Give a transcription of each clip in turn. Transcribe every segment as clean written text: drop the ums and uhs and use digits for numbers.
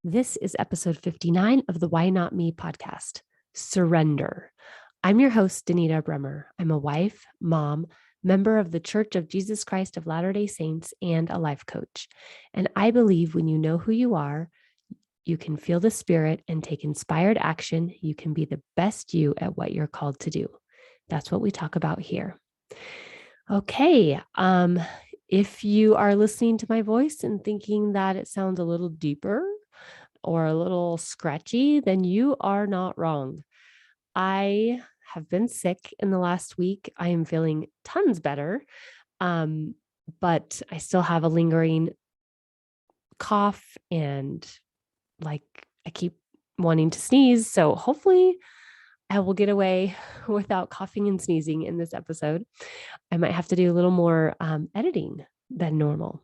This is episode 59 of the Why Not Me podcast, Surrender. I'm your host, Danita Bremer. I'm a wife, mom, member of the Church of Jesus Christ of Latter-day Saints, and a life coach. And I believe when you know who you are, you can feel the spirit and take inspired action. You can be the best you at what you're called to do. That's what we talk about here. Okay. If you are listening to my voice and thinking that it sounds a little deeper or a little scratchy, then you are not wrong. I have been sick in the last week. I am feeling tons better, but I still have a lingering cough and I keep wanting to sneeze. So hopefully I will get away without coughing and sneezing in this episode. I might have to do a little more editing than normal.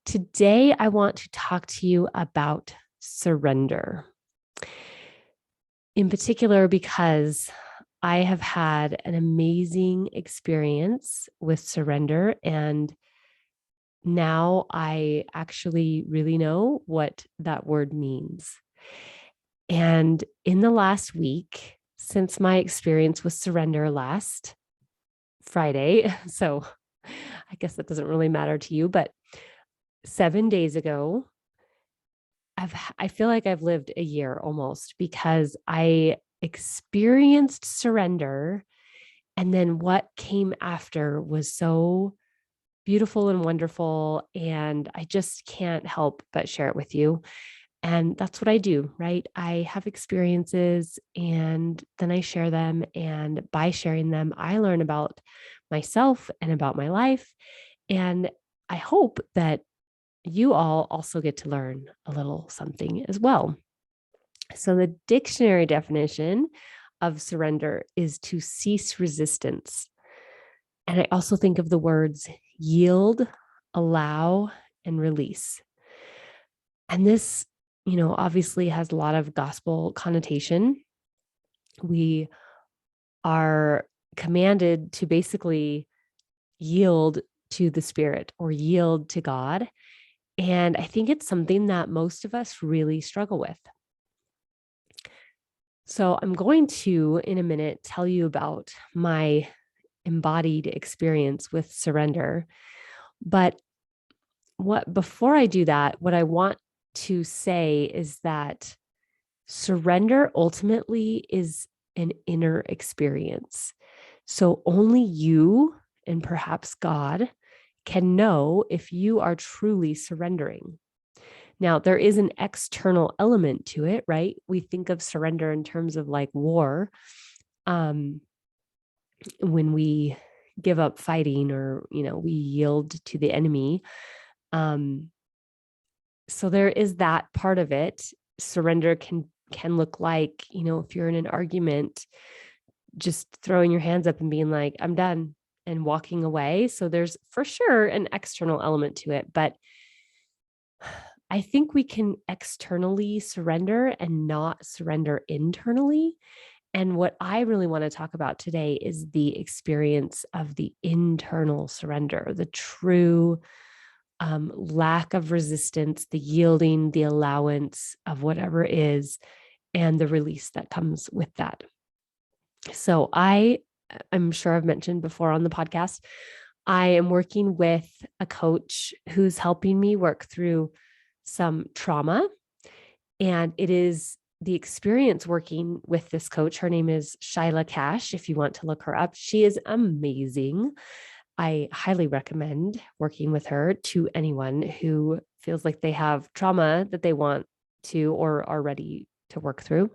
Today, I want to talk to you about surrender. In particular, because I have had an amazing experience with surrender, and now I actually really know what that word means. And in the last week, since my experience with surrender last Friday, so I guess that doesn't really matter to you, but 7 days ago, I feel like I've lived a year almost because I experienced surrender. And then what came after was so beautiful and wonderful. And I just can't help but share it with you. And that's what I do, right? I have experiences and then I share them. And by sharing them, I learn about myself and about my life. And I hope that you all also get to learn a little something as well. So the dictionary definition of surrender is to cease resistance. And I also think of the words yield, allow, and release. And this, obviously has a lot of gospel connotation. We are commanded to basically yield to the Spirit or yield to God. And I think it's something that most of us really struggle with. So I'm going to, in a minute, tell you about my embodied experience with surrender. But before I do that, what I want to say is that surrender ultimately is an inner experience. So only you and perhaps God can know if you are truly surrendering. Now, there is an external element to it, right? We think of surrender in terms of like war. When we give up fighting or, we yield to the enemy. So there is that part of it. Surrender can look like, if you're in an argument, just throwing your hands up and being like, I'm done, and walking away. So there's for sure an external element to it, but I think we can externally surrender and not surrender internally. And what I really want to talk about today is the experience of the internal surrender, the true lack of resistance, the yielding, the allowance of whatever is, and the release that comes with that. So I'm sure I've mentioned before on the podcast, I am working with a coach who's helping me work through some trauma. And it is the experience working with this coach. Her name is Shyla Cash. If you want to look her up, she is amazing. I highly recommend working with her to anyone who feels like they have trauma that they want to or are ready to work through.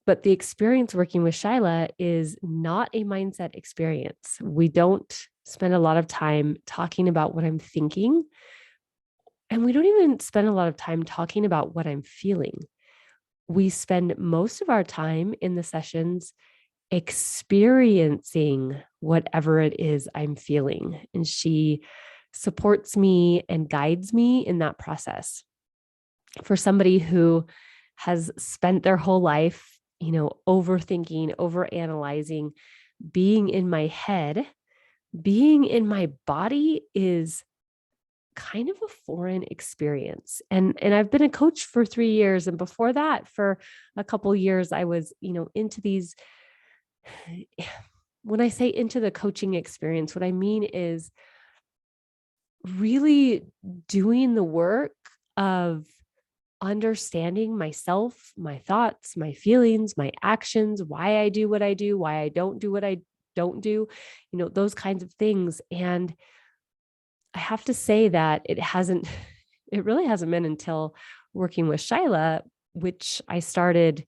But the experience working with Shyla is not a mindset experience. We don't spend a lot of time talking about what I'm thinking. And we don't even spend a lot of time talking about what I'm feeling. We spend most of our time in the sessions experiencing whatever it is I'm feeling. And she supports me and guides me in that process. For somebody who has spent their whole life, overthinking, overanalyzing, being in my head, being in my body is kind of a foreign experience. And I've been a coach for 3 years. And before that, for a couple years, I was, into these. When I say into the coaching experience, what I mean is really doing the work of understanding myself, my thoughts, my feelings, my actions, why I do what I do, why I don't do what I don't do, those kinds of things. And I have to say that it really hasn't been until working with Shyla, which I started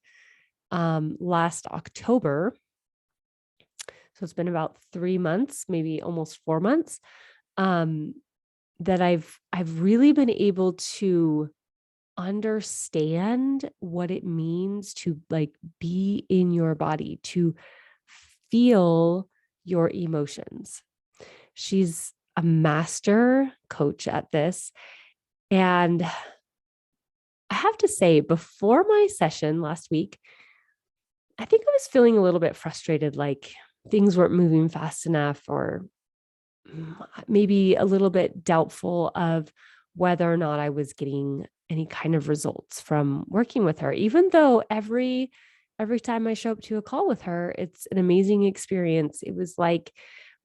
last October. So it's been about 3 months, maybe almost 4 months, um, that I've really been able to understand what it means to like be in your body, to feel your emotions. She's a master coach at this. And I have to say, before my session last week, I think I was feeling a little bit frustrated, like things weren't moving fast enough, or maybe a little bit doubtful of whether or not I was getting any kind of results from working with her, even though every time I show up to a call with her, it's an amazing experience. It was like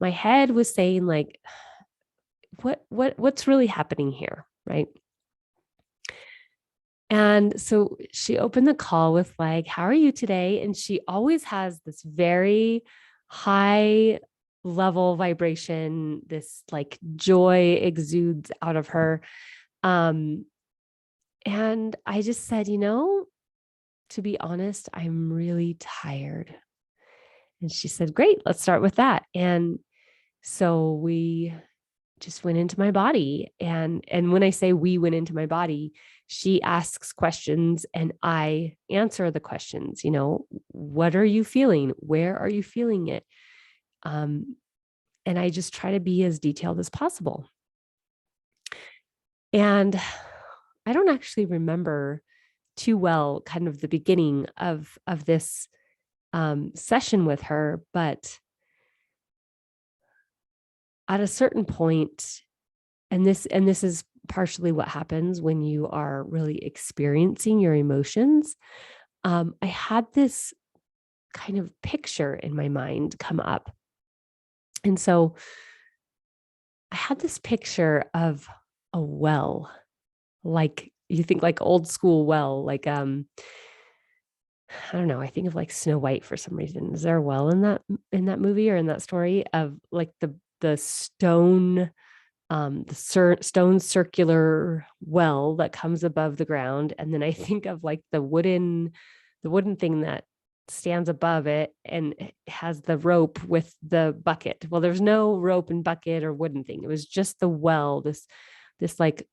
my head was saying, like, what's really happening here, right? And so she opened the call with like, how are you today? And she always has this very high level vibration, this like joy exudes out of her. Um, and I just said, to be honest, I'm really tired. And she said, great, let's start with that. And so we just went into my body. And when I say we went into my body, she asks questions and I answer the questions. What are you feeling? Where are you feeling it? And I just try to be as detailed as possible. And I don't actually remember too well kind of the beginning of this session with her, but at a certain point, and this is partially what happens when you are really experiencing your emotions. I had this kind of picture in my mind come up. And so I had this picture of a well, like you think like old school well, like I don't know, I think of like Snow White for some reason. Is there a well in that movie or in that story of like the stone stone circular well that comes above the ground. And then I think of like the wooden thing that stands above it and it has the rope with the bucket. Well, there's no rope and bucket or wooden thing. It was just the well, this like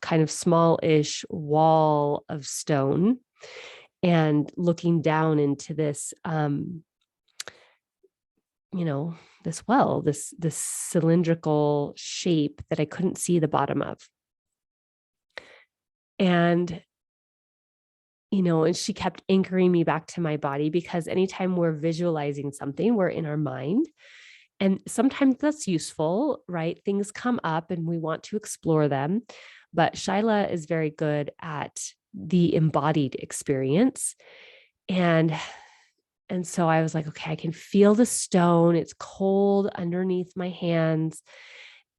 kind of small-ish wall of stone, and looking down into this this well, this cylindrical shape that I couldn't see the bottom of. And and she kept anchoring me back to my body, because anytime we're visualizing something, we're in our mind. And sometimes that's useful, right? Things come up and we want to explore them. But Shyla is very good at the embodied experience. And so I was like, okay, I can feel the stone. It's cold underneath my hands.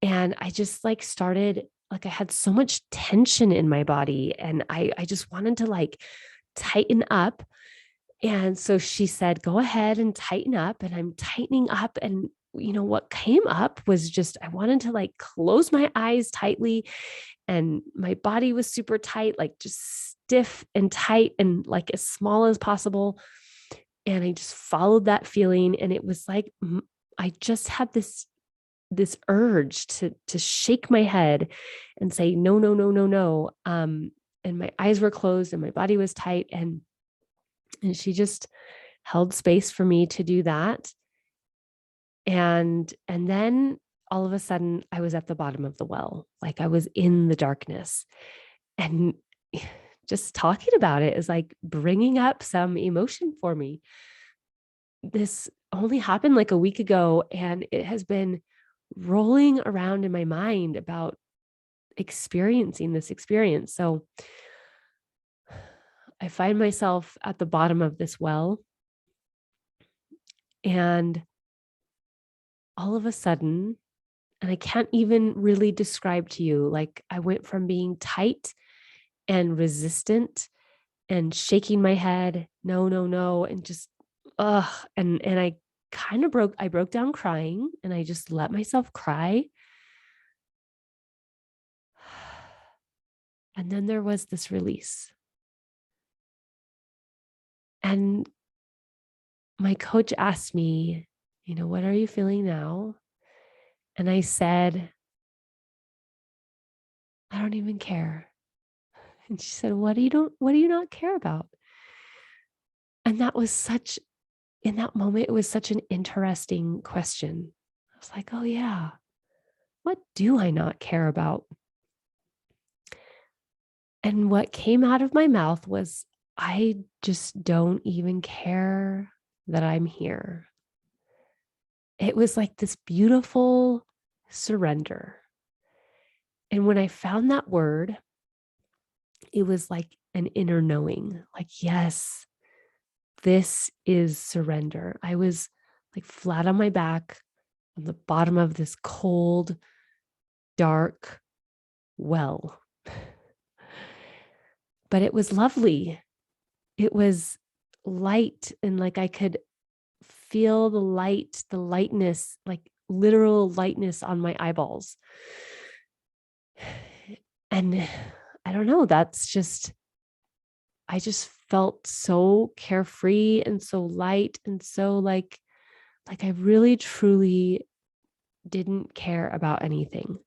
And I just like started, like I had so much tension in my body and I just wanted to like tighten up. And so she said, go ahead and tighten up. And I'm tightening up. And what came up was just, I wanted to like close my eyes tightly, and my body was super tight, like just stiff and tight and like as small as possible. And I just followed that feeling. And it was like, I just had this urge to shake my head and say, no, no, no, no, no. And my eyes were closed and my body was tight. And she just held space for me to do that. And then all of a sudden I was at the bottom of the well, like I was in the darkness. And just talking about it is like bringing up some emotion for me. This only happened like a week ago, and it has been rolling around in my mind about experiencing this experience. So I find myself at the bottom of this well, and all of a sudden, and I can't even really describe to you, like I went from being tight and resistant and shaking my head, no, no, no, and just and I broke down crying, and I just let myself cry. And then there was this release. And my coach asked me, what are you feeling now? And I said, I don't even care. And she said, what do you not care about? And in that moment, it was such an interesting question. I was like, oh yeah, what do I not care about? And what came out of my mouth was, I just don't even care that I'm here. It was like this beautiful surrender. And when I found that word, it was like an inner knowing, like, yes, this is surrender. I was like flat on my back on the bottom of this cold, dark well. But it was lovely. It was light, and like I could feel the light, the lightness, like literal lightness on my eyeballs. And I don't know, I just felt so carefree and so light and so like I really truly didn't care about anything.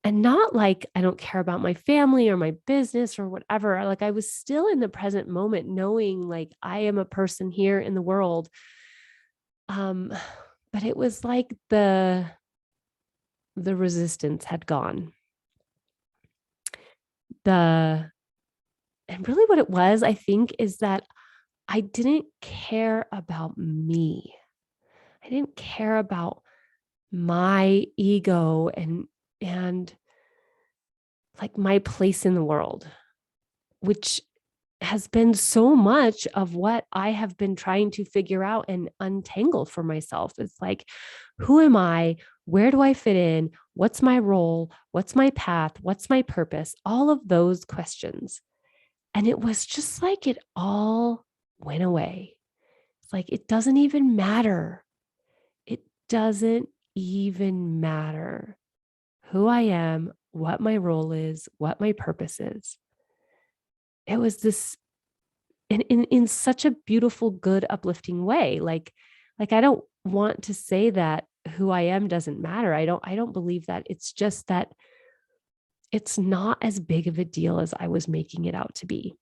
And not like I don't care about my family or my business or whatever. Like I was still in the present moment, knowing like I am a person here in the world. But it was like the resistance had gone. And really what it was, I think, is that I didn't care about me. I didn't care about my ego and like my place in the world, which has been so much of what I have been trying to figure out and untangle for myself. It's like, who am I? Where do I fit in? What's my role? What's my path? What's my purpose? All of those questions. And it was just like it all went away. It's like, it doesn't even matter. It doesn't even matter who I am, what my role is, what my purpose is. It was this in such a beautiful, good, uplifting way. Like I don't want to say that who I am doesn't matter. I don't believe that. It's just that it's not as big of a deal as I was making it out to be.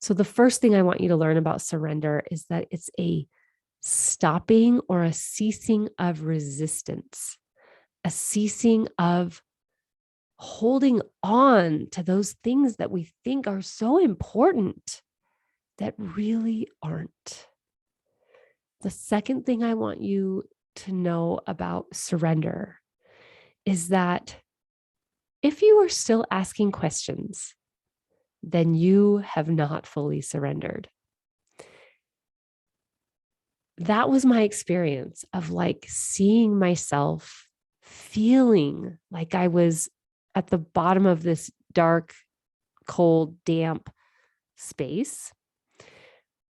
So the first thing I want you to learn about surrender is that it's a stopping or a ceasing of resistance, a ceasing of holding on to those things that we think are so important that really aren't. The second thing I want you to know about surrender is that if you are still asking questions, then you have not fully surrendered. That was my experience of like seeing myself, feeling like I was at the bottom of this dark, cold, damp space.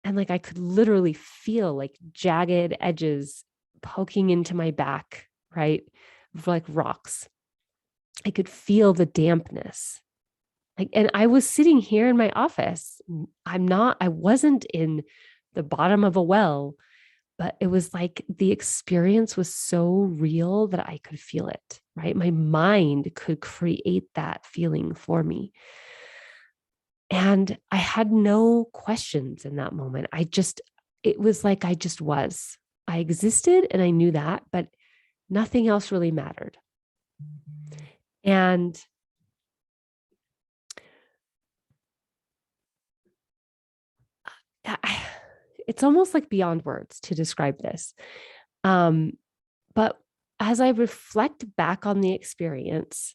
And like I could literally feel like jagged edges poking into my back, right? Like rocks. I could feel the dampness. Like, and I was sitting here in my office. I wasn't in the bottom of a well, but it was like the experience was so real that I could feel it, right? My mind could create that feeling for me. And I had no questions in that moment. It was like I just was. I existed and I knew that, but nothing else really mattered. And it's almost like beyond words to describe this. But as I reflect back on the experience,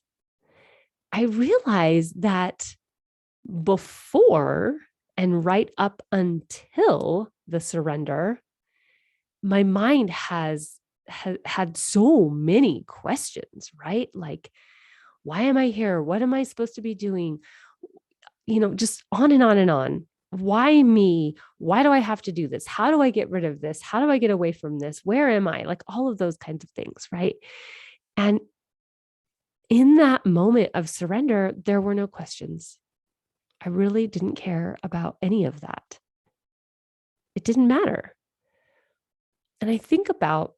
I realize that before and right up until the surrender, my mind has had so many questions, right? Like, why am I here? What am I supposed to be doing? Just on and on and on. Why me? Why do I have to do this? How do I get rid of this? How do I get away from this? Where am I? Like all of those kinds of things, right? And in that moment of surrender, there were no questions. I really didn't care about any of that. It didn't matter. And I think about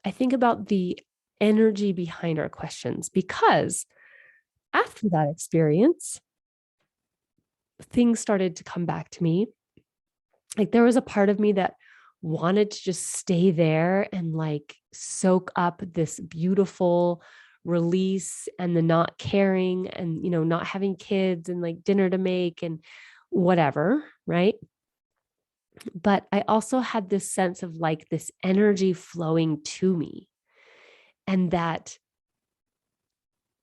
the energy behind our questions, because after that experience, things started to come back to me. Like there was a part of me that wanted to just stay there and like soak up this beautiful release and the not caring and, not having kids and like dinner to make and whatever, right? But I also had this sense of like this energy flowing to me, and that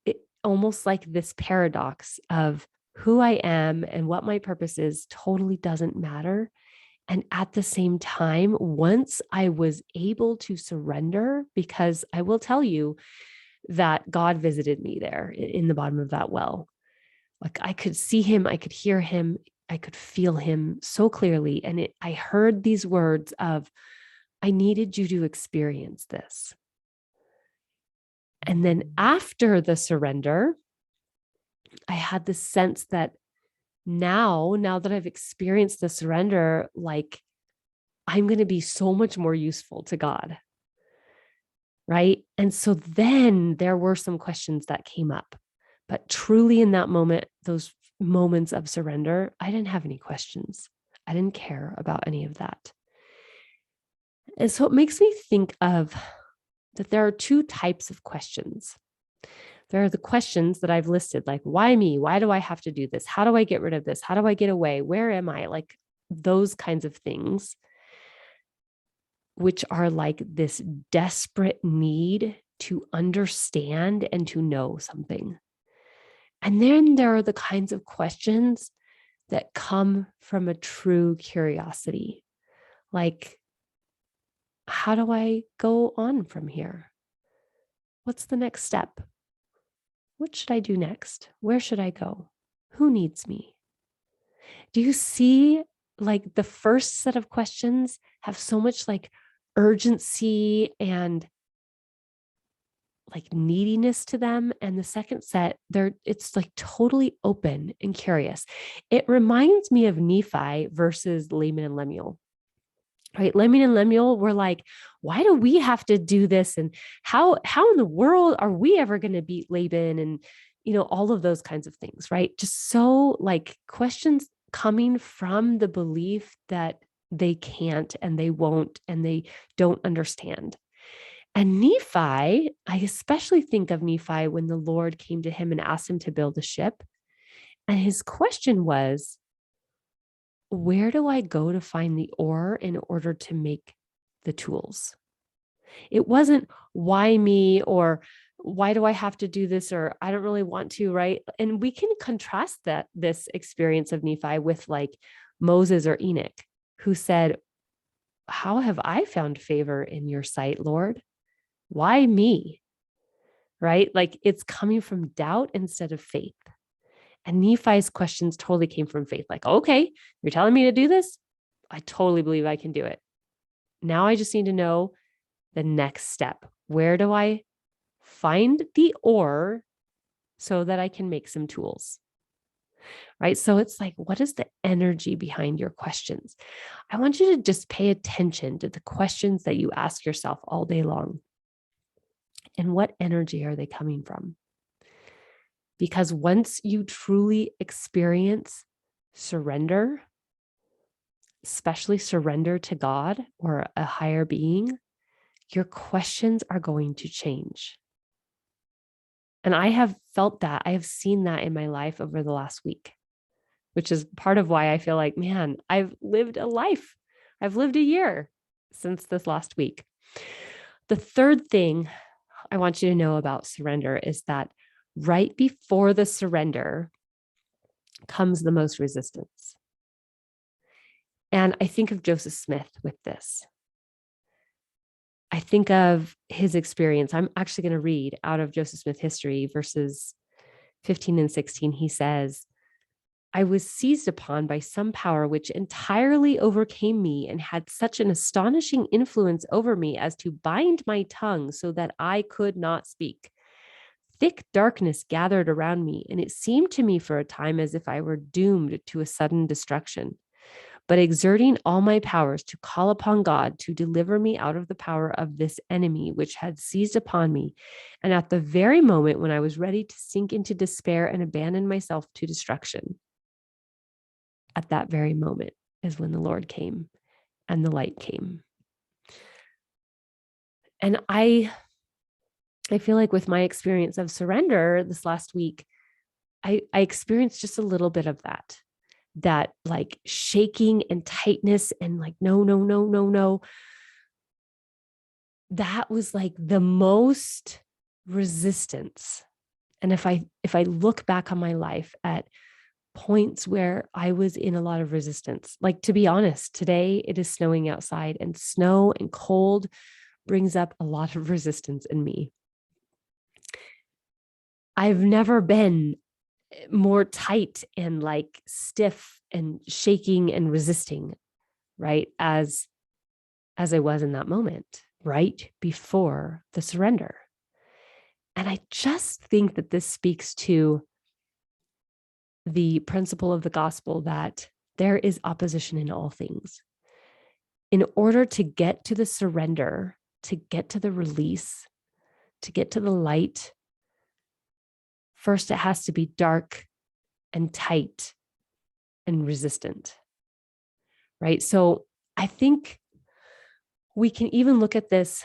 it almost like this paradox of who I am and what my purpose is totally doesn't matter. And at the same time, once I was able to surrender, because I will tell you that God visited me there in the bottom of that well. Like I could see him, I could hear him, I could feel him so clearly. And I heard these words of, I needed you to experience this. And then after the surrender, I had this sense that now that I've experienced the surrender, like I'm going to be so much more useful to God. Right. And so then there were some questions that came up, but truly in that moment, those moments of surrender, I didn't have any questions. I didn't care about any of that. And so it makes me think of that there are two types of questions. There are the questions that I've listed, like, why me? Why do I have to do this? How do I get rid of this? How do I get away? Where am I? Like those kinds of things, which are like this desperate need to understand and to know something. And then there are the kinds of questions that come from a true curiosity, like, how do I go on from here? What's the next step? What should I do next? Where should I go? Who needs me? Do you see like the first set of questions have so much like urgency and like neediness to them, and the second set, it's like totally open and curious. It reminds me of Nephi versus Laman and Lemuel. Right? Laman and Lemuel were like, why do we have to do this? And how in the world are we ever going to beat Laban? And, all of those kinds of things, right? Just so like questions coming from the belief that they can't and they won't and they don't understand. And Nephi, I especially think of Nephi when the Lord came to him and asked him to build a ship. And his question was, where do I go to find the ore in order to make the tools? It wasn't why me, or why do I have to do this, or I don't really want to, right? And we can contrast this experience of Nephi with like Moses or Enoch, who said, how have I found favor in your sight, Lord? Why me? Right? Like it's coming from doubt instead of faith. And Nephi's questions totally came from faith. Like, okay, you're telling me to do this? I totally believe I can do it. Now I just need to know the next step. Where do I find the ore so that I can make some tools? Right? So it's like, what is the energy behind your questions? I want you to just pay attention to the questions that you ask yourself all day long. And what energy are they coming from? Because once you truly experience surrender, especially surrender to God or a higher being, your questions are going to change. And I have felt that. I have seen that in my life over the last week, which is part of why I feel like, man, I've lived a life. I've lived a year since this last week. The third thing I want you to know about surrender is that right before the surrender comes the most resistance. And I think of Joseph Smith with this. I think of his experience. I'm actually going to read out of Joseph Smith history, verses 15 and 16. He says, I was seized upon by some power which entirely overcame me and had such an astonishing influence over me as to bind my tongue so that I could not speak. Thick darkness gathered around me, and it seemed to me for a time as if I were doomed to a sudden destruction. But exerting all my powers to call upon God to deliver me out of the power of this enemy which had seized upon me, and at the very moment when I was ready to sink into despair and abandon myself to destruction, at that very moment is when the Lord came and the light came. And I feel like with my experience of surrender this last week, I experienced just a little bit of that like shaking and tightness and like, no, no, no, no, no. That was like the most resistance. And if I look back on my life at points where I was in a lot of resistance, like, to be honest, today it is snowing outside, and snow and cold brings up a lot of resistance in me. I've never been more tight and like stiff and shaking and resisting, right? As I was in that moment, right before the surrender. And I just think that this speaks to the principle of the gospel that there is opposition in all things. In order to get to the surrender, to get to the release, to get to the light, first it has to be dark and tight and resistant, right? So I think we can even look at this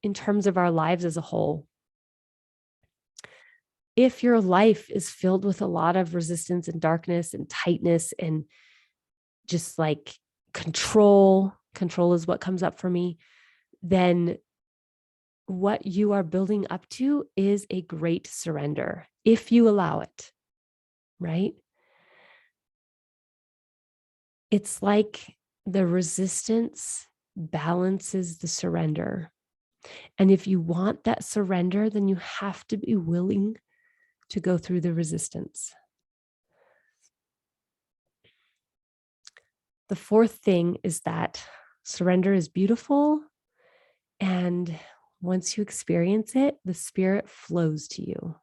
in terms of our lives as a whole. If your life is filled with a lot of resistance and darkness and tightness and just like control is what comes up for me, then what you are building up to is a great surrender, if you allow it, right? It's like the resistance balances the surrender. And if you want that surrender, then you have to be willing to go through the resistance. The fourth thing is that surrender is beautiful. And once you experience it, the Spirit flows to you.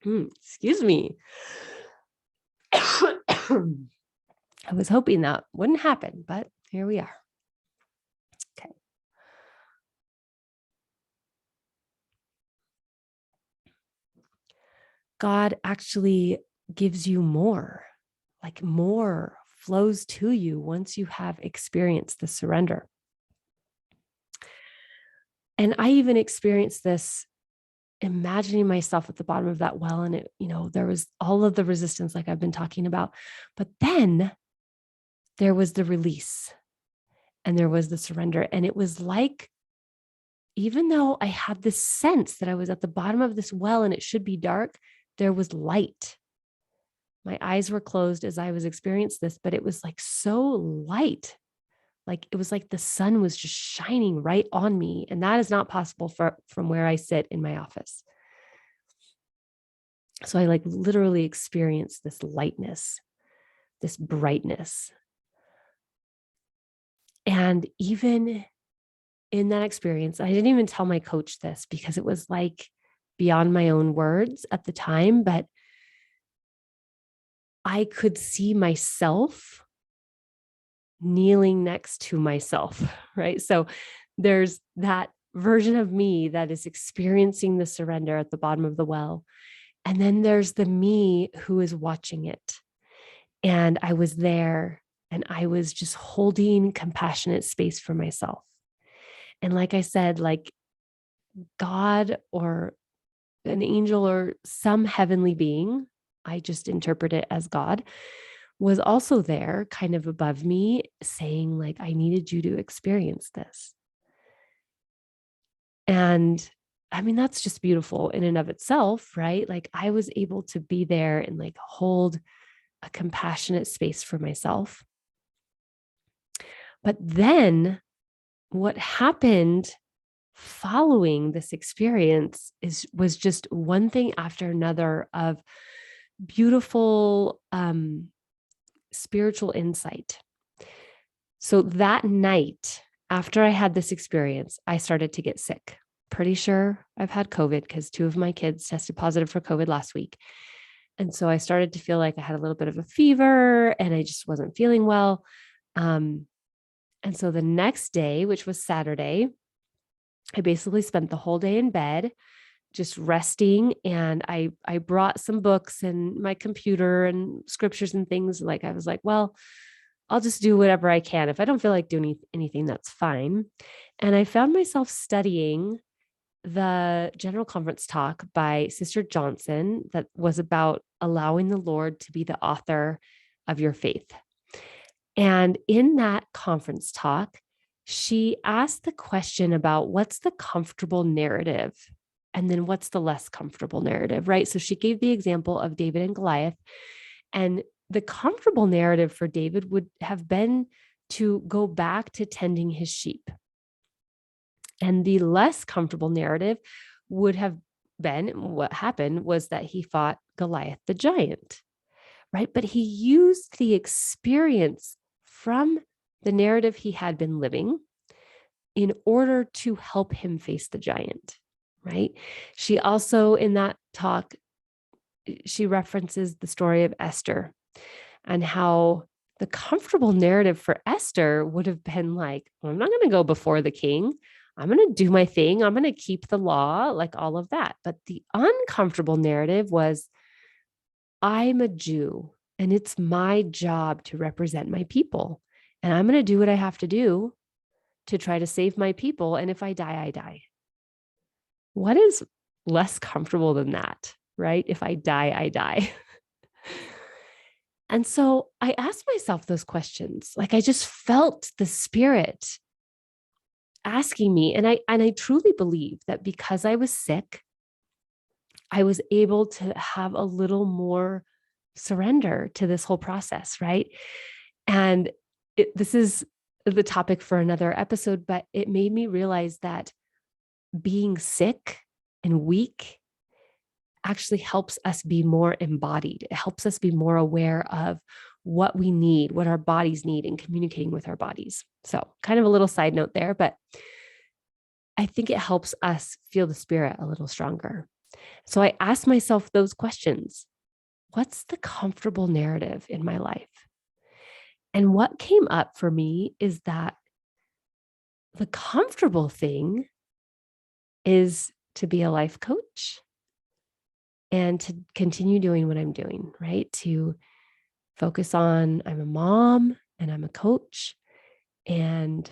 Excuse me. I was hoping that wouldn't happen, but here we are. Okay. God actually gives you more, like more flows to you once you have experienced the surrender. And I even experienced this imagining myself at the bottom of that well. And it, there was all of the resistance like I've been talking about, but then there was the release and there was the surrender. And it was like, even though I had this sense that I was at the bottom of this well and it should be dark, there was light. My eyes were closed as I was experiencing this, but it was like so light. Like it was like the sun was just shining right on me. And that is not possible from where I sit in my office. So I like literally experienced this lightness, this brightness. And even in that experience, I didn't even tell my coach this because it was like beyond my own words at the time, but I could see myself kneeling next to myself, right? So there's that version of me that is experiencing the surrender at the bottom of the well. And then there's the me who is watching it. And I was there and I was just holding compassionate space for myself. And like I said, like God or an angel or some heavenly being, I just interpret it as God, was also there kind of above me saying like, I needed you to experience this. And I mean, that's just beautiful in and of itself, right? Like I was able to be there and like hold a compassionate space for myself. But then what happened following this experience was just one thing after another of beautiful spiritual insight. So that night, after I had this experience, I started to get sick. Pretty sure I've had COVID because 2 of my kids tested positive for COVID last week. And so I started to feel like I had a little bit of a fever and I just wasn't feeling well. And so the next day, which was Saturday, I basically spent the whole day in bed, just resting. And I brought some books and my computer and scriptures and things. Like I was like, well, I'll just do whatever I can. If I don't feel like doing anything, that's fine. And I found myself studying the General Conference talk by Sister Johnson that was about allowing the Lord to be the author of your faith. And in that conference talk, she asked the question about what's the comfortable narrative and then what's the less comfortable narrative, right? So she gave the example of David and Goliath. And the comfortable narrative for David would have been to go back to tending his sheep. And the less comfortable narrative would have been what happened was that he fought Goliath the giant, right? But he used the experience from the narrative he had been living in order to help him face the giant, right? She also, in that talk, she references the story of Esther and how the comfortable narrative for Esther would have been like, well, I'm not going to go before the king. I'm going to do my thing. I'm going to keep the law, like all of that. But the uncomfortable narrative was, I'm a Jew and it's my job to represent my people. And I'm going to do what I have to do to try to save my people. And if I die, I die. What is less comfortable than that, right? If I die, I die. And so I asked myself those questions. Like I just felt the Spirit asking me. And I truly believe that because I was sick, I was able to have a little more surrender to this whole process, right? And this is the topic for another episode, but it made me realize that being sick and weak actually helps us be more embodied. It helps us be more aware of what we need, what our bodies need, and communicating with our bodies. So, kind of a little side note there, but I think it helps us feel the Spirit a little stronger. So, I asked myself those questions. What's the comfortable narrative in my life? And what came up for me is that the comfortable thing is to be a life coach and to continue doing what I'm doing, right? To focus on I'm a mom and I'm a coach and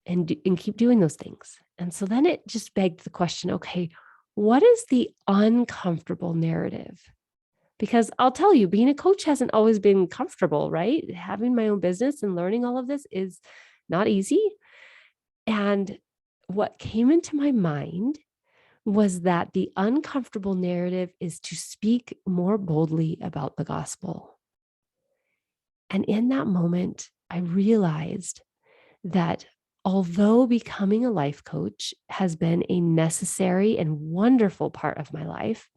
keep doing those things. And so then it just begged the question, okay, what is the uncomfortable narrative? Because I'll tell you, being a coach hasn't always been comfortable, right? Having my own business and learning all of this is not easy. And what came into my mind was that the uncomfortable narrative is to speak more boldly about the gospel. And in that moment, I realized that although becoming a life coach has been a necessary and wonderful part of my life,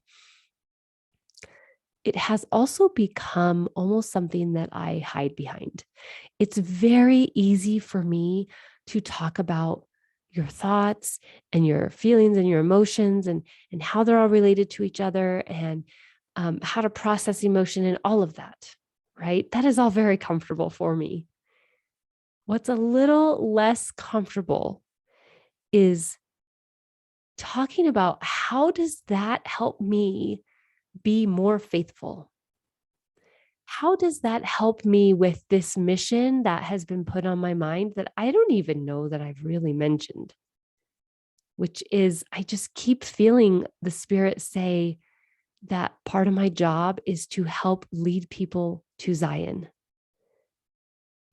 it has also become almost something that I hide behind. It's very easy for me to talk about your thoughts and your feelings and your emotions and how they're all related to each other and how to process emotion and all of that, right? That is all very comfortable for me. What's a little less comfortable is talking about how does that help me be more faithful? How does that help me with this mission that has been put on my mind that I don't even know that I've really mentioned? Which is, I just keep feeling the Spirit say that part of my job is to help lead people to Zion.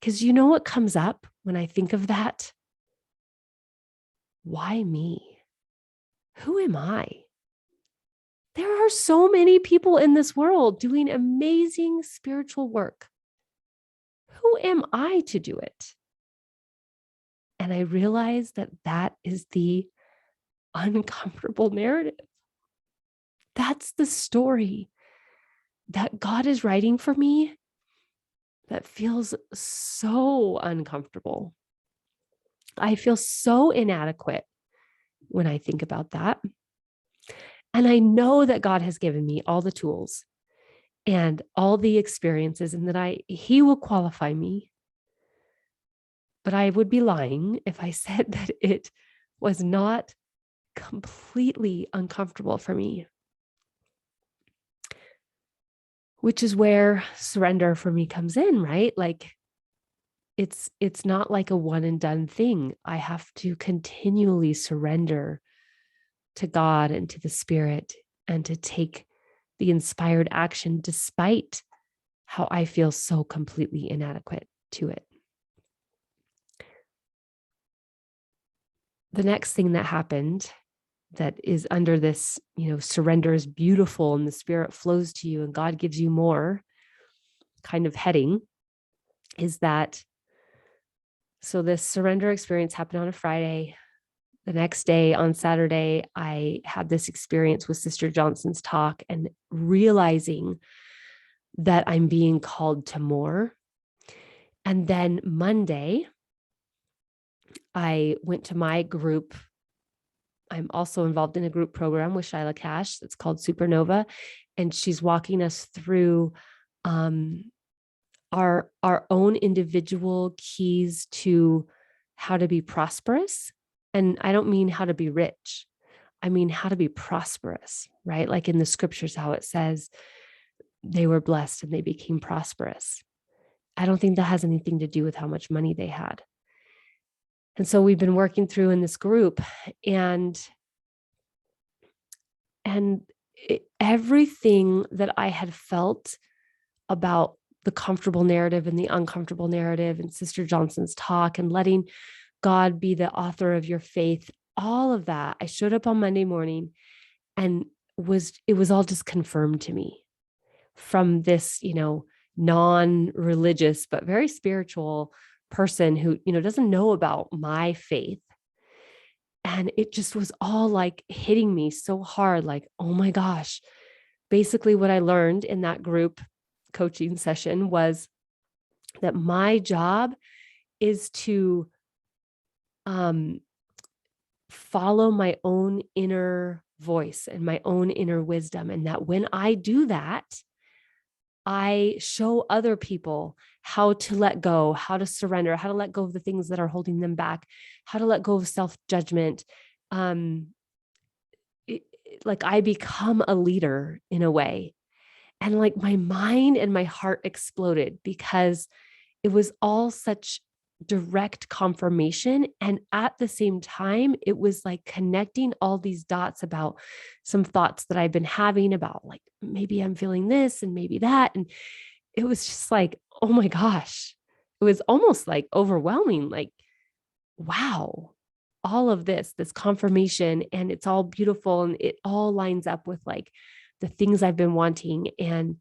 Because you know what comes up when I think of that? Why me? Who am I? There are so many people in this world doing amazing spiritual work. Who am I to do it? And I realized that that is the uncomfortable narrative. That's the story that God is writing for me that feels so uncomfortable. I feel so inadequate when I think about that. And I know that God has given me all the tools and all the experiences and that he will qualify me. But I would be lying if I said that it was not completely uncomfortable for me, which is where surrender for me comes in, right? Like it's not like a one and done thing. I have to continually surrender to God and to the Spirit and to take the inspired action despite how I feel so completely inadequate to it. The next thing that happened that is under this, surrender is beautiful and the Spirit flows to you and God gives you more kind of heading is that, so this surrender experience happened on a Friday. The next day on Saturday, I had this experience with Sister Johnson's talk and realizing that I'm being called to more. And then Monday, I went to my group. I'm also involved in a group program with Shyla Cash that's called Supernova. And she's walking us through our own individual keys to how to be prosperous. And I don't mean how to be rich. I mean how to be prosperous, right? Like in the scriptures, how it says they were blessed and they became prosperous. I don't think that has anything to do with how much money they had. And so we've been working through in this group and everything that I had felt about the comfortable narrative and the uncomfortable narrative and Sister Johnson's talk and letting God be the author of your faith, all of that, I showed up on Monday morning and it was all just confirmed to me from this, non-religious, but very spiritual person who, doesn't know about my faith. And it just was all like hitting me so hard, like, oh my gosh. Basically what I learned in that group coaching session was that my job is to follow my own inner voice and my own inner wisdom. And that when I do that, I show other people how to let go, how to surrender, how to let go of the things that are holding them back, how to let go of self-judgment. Like I become a leader in a way. And like my mind and my heart exploded because it was all such direct confirmation. And at the same time, it was like connecting all these dots about some thoughts that I've been having about like, maybe I'm feeling this and maybe that. And it was just like, oh my gosh, it was almost like overwhelming. Like, wow, all of this confirmation, and it's all beautiful. And it all lines up with like the things I've been wanting and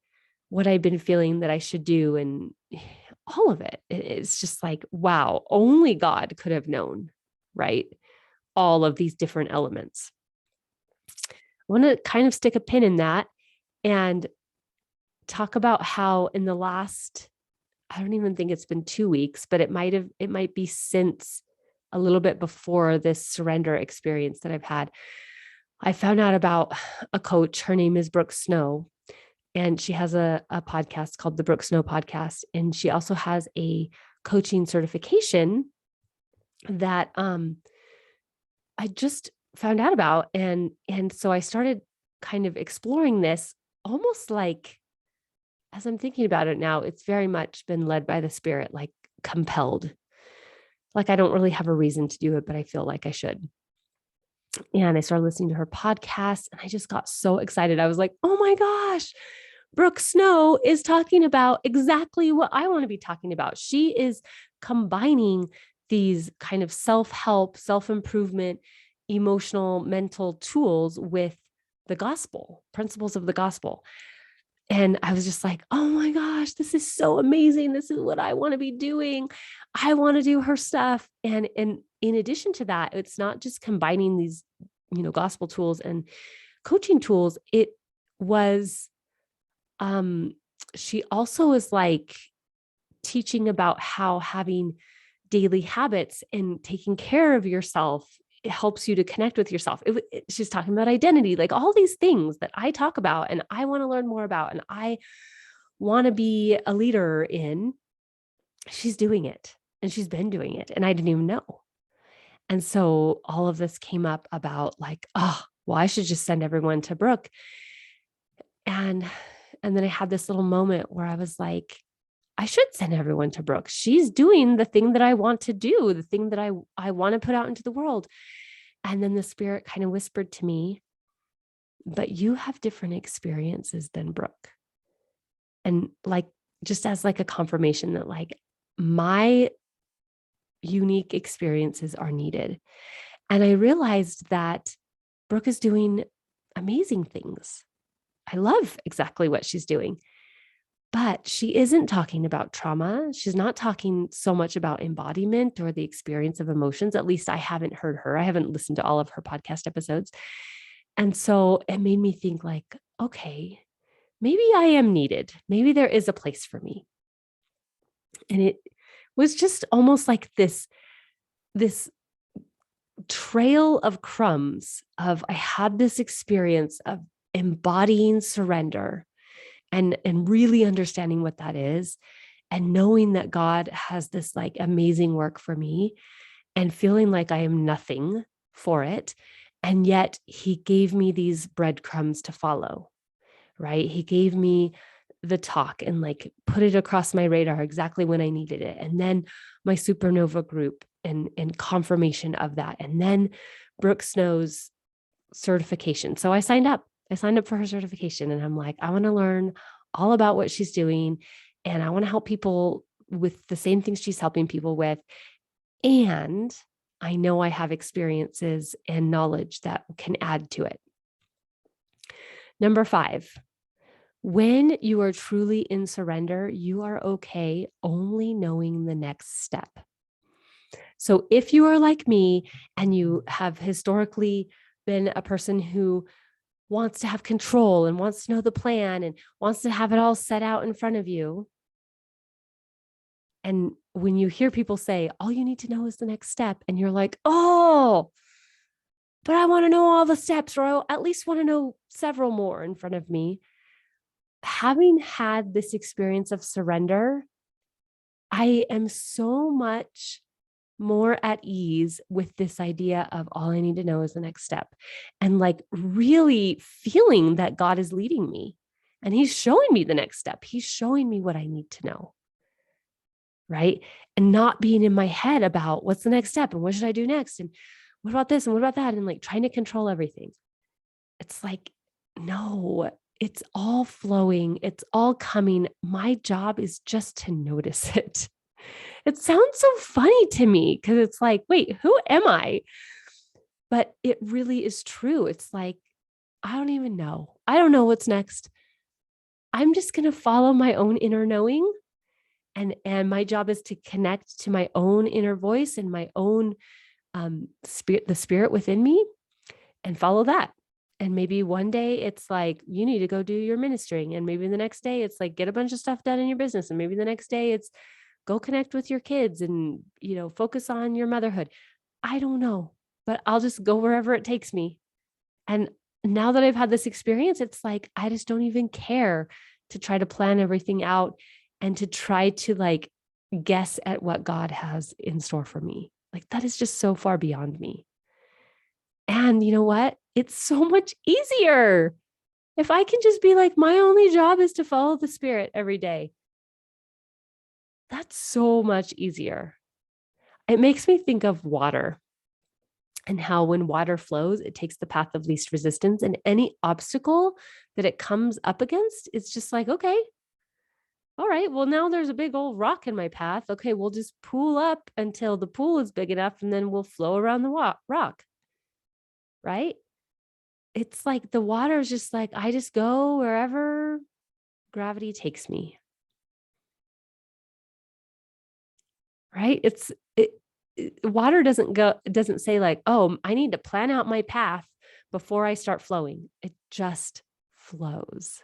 what I've been feeling that I should do. And all of it. It's just like, wow, only God could have known, right? All of these different elements. I want to kind of stick a pin in that and talk about how in the last, I don't even think it's been 2 weeks, but it might be since a little bit before this surrender experience that I've had. I found out about a coach. Her name is Brooke Snow. And she has a podcast called the Brooke Snow Podcast. And she also has a coaching certification that I just found out about. And so I started kind of exploring this almost like, as I'm thinking about it now, it's very much been led by the Spirit, like compelled. Like I don't really have a reason to do it, but I feel like I should. And I started listening to her podcast and I just got so excited. I was like, oh my gosh, Brooke Snow is talking about exactly what I want to be talking about. She is combining these kind of self-help, self-improvement, emotional, mental tools with the gospel, principles of the gospel. And I was just like, oh my gosh, this is so amazing. This is what I want to be doing. I want to do her stuff. And in addition to that, it's not just combining these, gospel tools and coaching tools. It was, she also was like teaching about how having daily habits and taking care of yourself, it helps you to connect with yourself. She's talking about identity, like all these things that I talk about and I want to learn more about and I want to be a leader in. She's doing it and she's been doing it and I didn't even know. And so all of this came up about like, oh, well, I should just send everyone to Brooke. And then I had this little moment where I was like, I should send everyone to Brooke. She's doing the thing that I want to do, the thing that I want to put out into the world. And then the Spirit kind of whispered to me, but you have different experiences than Brooke. And like, just as like a confirmation that like my unique experiences are needed. And I realized that Brooke is doing amazing things. I love exactly what she's doing. But she isn't talking about trauma. She's not talking so much about embodiment or the experience of emotions. At least I haven't heard her. I haven't listened to all of her podcast episodes. And so it made me think like, okay, maybe I am needed. Maybe there is a place for me. And it was just almost like this trail of crumbs of I had this experience of embodying surrender and really understanding what that is and knowing that God has this like amazing work for me and feeling like I am nothing for it. And yet he gave me these breadcrumbs to follow, right? He gave me the talk and like put it across my radar exactly when I needed it. And then my supernova group and confirmation of that. And then Brooke Snow's certification. So I signed up for her certification and I'm like, I want to learn all about what she's doing. And I want to help people with the same things she's helping people with. And I know I have experiences and knowledge that can add to it. Number 5, when you are truly in surrender, you are okay only knowing the next step. So if you are like me and you have historically been a person who wants to have control and wants to know the plan and wants to have it all set out in front of you. And when you hear people say, all you need to know is the next step, and you're like, oh, but I want to know all the steps, or I at least want to know several more in front of me. Having had this experience of surrender, I am so much more at ease with this idea of all I need to know is the next step and like really feeling that God is leading me and he's showing me the next step. He's showing me what I need to know. Right. And not being in my head about what's the next step and what should I do next? And what about this? And what about that? And like trying to control everything. It's like, no, it's all flowing. It's all coming. My job is just to notice it. It sounds so funny to me because it's like, wait, who am I? But it really is true. It's like, I don't even know. I don't know what's next. I'm just going to follow my own inner knowing. And my job is to connect to my own inner voice and my own spirit, the spirit within me, and follow that. And maybe one day it's like, you need to go do your ministering. And maybe the next day it's like, get a bunch of stuff done in your business. And maybe the next day it's go connect with your kids and, focus on your motherhood. I don't know, but I'll just go wherever it takes me. And now that I've had this experience, it's like, I just don't even care to try to plan everything out and to try to like guess at what God has in store for me. Like that is just so far beyond me. And you know what? It's so much easier if I can just be like, my only job is to follow the Spirit every day. That's so much easier. It makes me think of water. and how when water flows, it takes the path of least resistance, and any obstacle that it comes up against, it's just like, okay, all right, well, now there's a big old rock in my path. Okay, we'll just pool up until the pool is big enough and then we'll flow around the rock, right? It's like the water is just like, I just go wherever gravity takes me, right? Water doesn't say like, oh, I need to plan out my path before I start flowing. It just flows.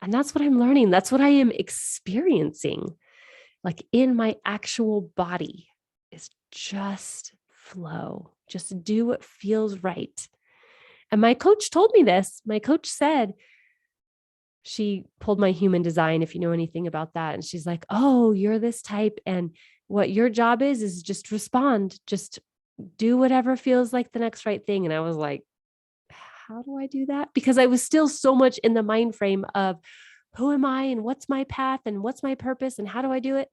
And that's what I'm learning. That's what I am experiencing, like in my actual body, is just flow. Just do what feels right. And my coach told me this. My coach said, she pulled my human design, if you know anything about that. And she's like, oh, you're this type. And what your job is just respond, just do whatever feels like the next right thing. And I was like, how do I do that? Because I was still so much in the mind frame of who am I and what's my path and what's my purpose and how do I do it?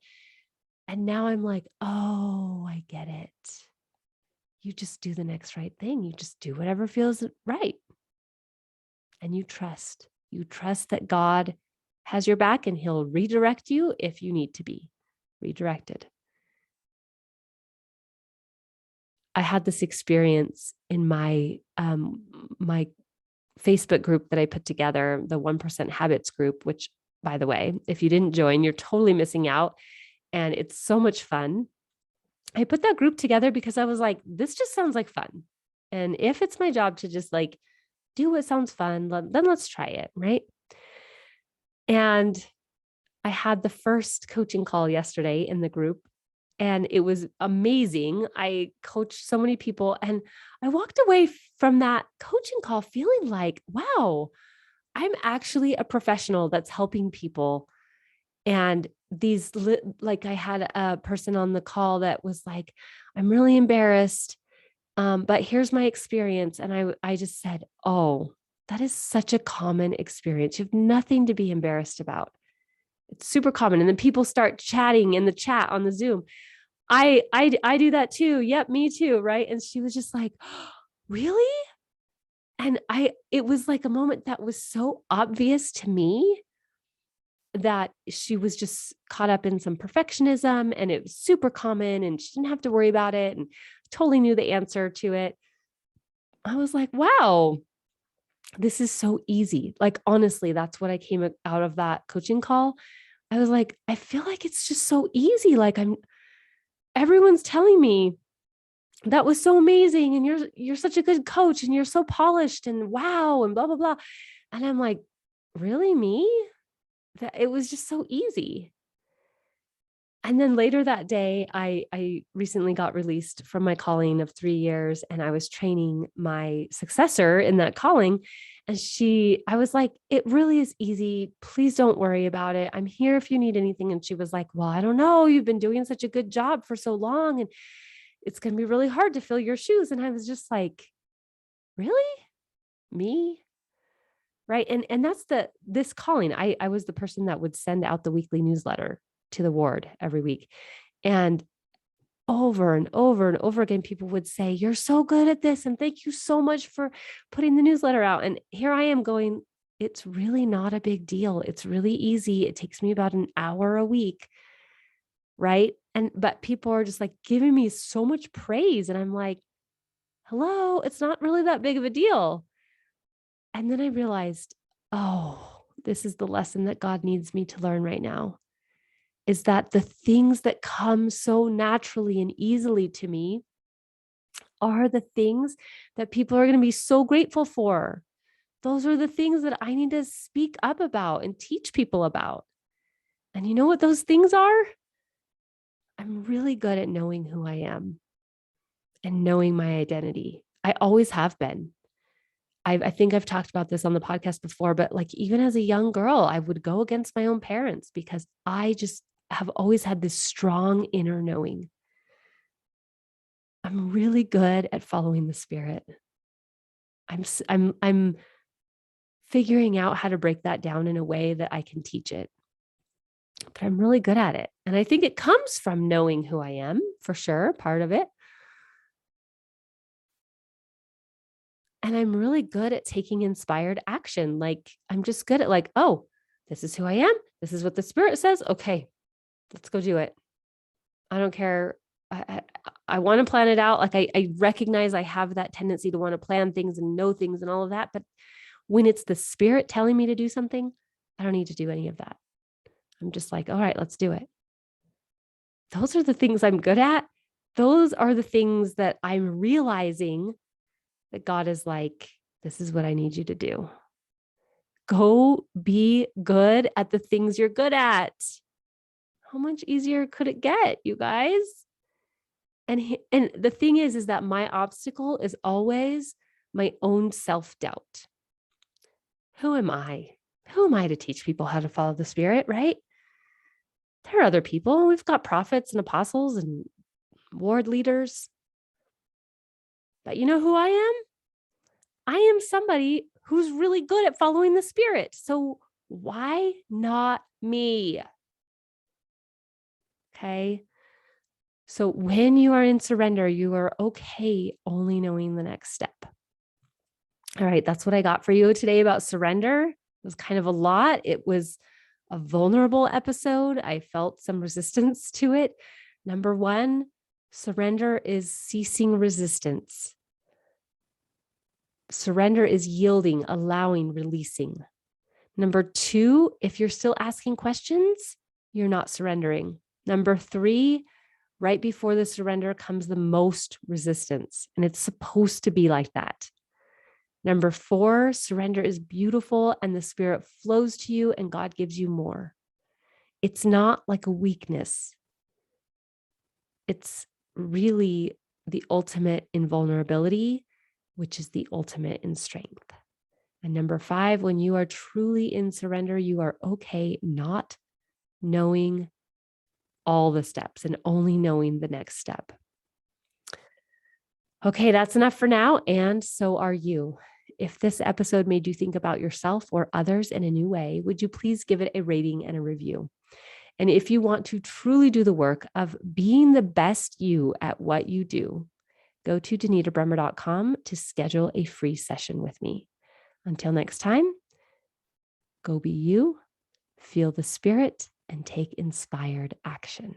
And now I'm like, oh, I get it. You just do the next right thing. You just do whatever feels right. And you trust. You trust that God has your back and he'll redirect you if you need to be redirected. I had this experience in my my Facebook group that I put together, the 1% Habits group, which, by the way, if you didn't join, you're totally missing out. And it's so much fun. I put that group together because I was like, this just sounds like fun. And if it's my job to just like do what sounds fun, then let's try it, right? And I had the first coaching call yesterday in the group, and it was amazing. I coached so many people, and I walked away from that coaching call feeling like, wow, I'm actually a professional that's helping people. And like I had a person on the call that was like, I'm really embarrassed, but here's my experience. And I just said, oh, that is such a common experience. You have nothing to be embarrassed about. It's super common. And then people start chatting in the chat on the Zoom. I do that too. Yep, me too. Right. And she was just like, oh, really? And it was like a moment that was so obvious to me that she was just caught up in some perfectionism and it was super common and she didn't have to worry about it and totally knew the answer to it. I was like, wow, this is so easy. Like, honestly, that's what I came out of that coaching call. I was like, I feel like it's just so easy. Like everyone's telling me that was so amazing. And you're such a good coach and you're so polished and wow, and blah, blah, blah. And I'm like, really, me? That it was just so easy. And then later that day, I recently got released from my calling of 3 years, and I was training my successor in that calling. And I was like, it really is easy. Please don't worry about it. I'm here if you need anything. And she was like, well, I don't know. You've been doing such a good job for so long, and it's going to be really hard to fill your shoes. And I was just like, really? Me? Right. And that's this calling. I was the person that would send out the weekly newsletter to the ward every week. And over and over and over again, people would say, you're so good at this. And thank you so much for putting the newsletter out. And here I am going, it's really not a big deal. It's really easy. It takes me about an hour a week. Right. But people are just like giving me so much praise. And I'm like, hello, it's not really that big of a deal. And then I realized, oh, this is the lesson that God needs me to learn right now, is that the things that come so naturally and easily to me are the things that people are going to be so grateful for. Those are the things that I need to speak up about and teach people about. And you know what those things are? I'm really good at knowing who I am and knowing my identity. I always have been. I think I've talked about this on the podcast before, but like even as a young girl, I would go against my own parents because I just have always had this strong inner knowing. I'm really good at following the Spirit. I'm figuring out how to break that down in a way that I can teach it. But I'm really good at it. And I think it comes from knowing who I am, for sure, part of it. And I'm really good at taking inspired action. Like, I'm just good at like, oh, this is who I am. This is what the Spirit says. Okay, let's go do it. I don't care. I want to plan it out. Like I recognize I have that tendency to want to plan things and know things and all of that. But when it's the Spirit telling me to do something, I don't need to do any of that. I'm just like, all right, let's do it. Those are the things I'm good at. Those are the things that I'm realizing that God is like, this is what I need you to do. Go be good at the things you're good at. How much easier could it get, you guys? And the thing is that my obstacle is always my own self-doubt. Who am I? Who am I to teach people how to follow the Spirit, right? There are other people. We've got prophets and apostles and ward leaders. But you know who I am? I am somebody who's really good at following the Spirit. So why not me? Okay. So when you are in surrender, you are okay only knowing the next step. All right, that's what I got for you today about surrender. It was kind of a lot. It was a vulnerable episode. I felt some resistance to it. Number one, surrender is ceasing resistance. Surrender is yielding, allowing, releasing. Number two, if you're still asking questions, you're not surrendering. Number three, right before the surrender comes the most resistance, and it's supposed to be like that. Number four, surrender is beautiful and the Spirit flows to you and God gives you more. It's not like a weakness. It's really the ultimate in vulnerability, which is the ultimate in strength. And number five, when you are truly in surrender, you are okay not knowing all the steps and only knowing the next step. Okay, that's enough for now. And so are you. If this episode made you think about yourself or others in a new way, would you please give it a rating and a review? And if you want to truly do the work of being the best you at what you do, go to danitabrummer.com to schedule a free session with me. Until next time, go be you, feel the Spirit, and take inspired action.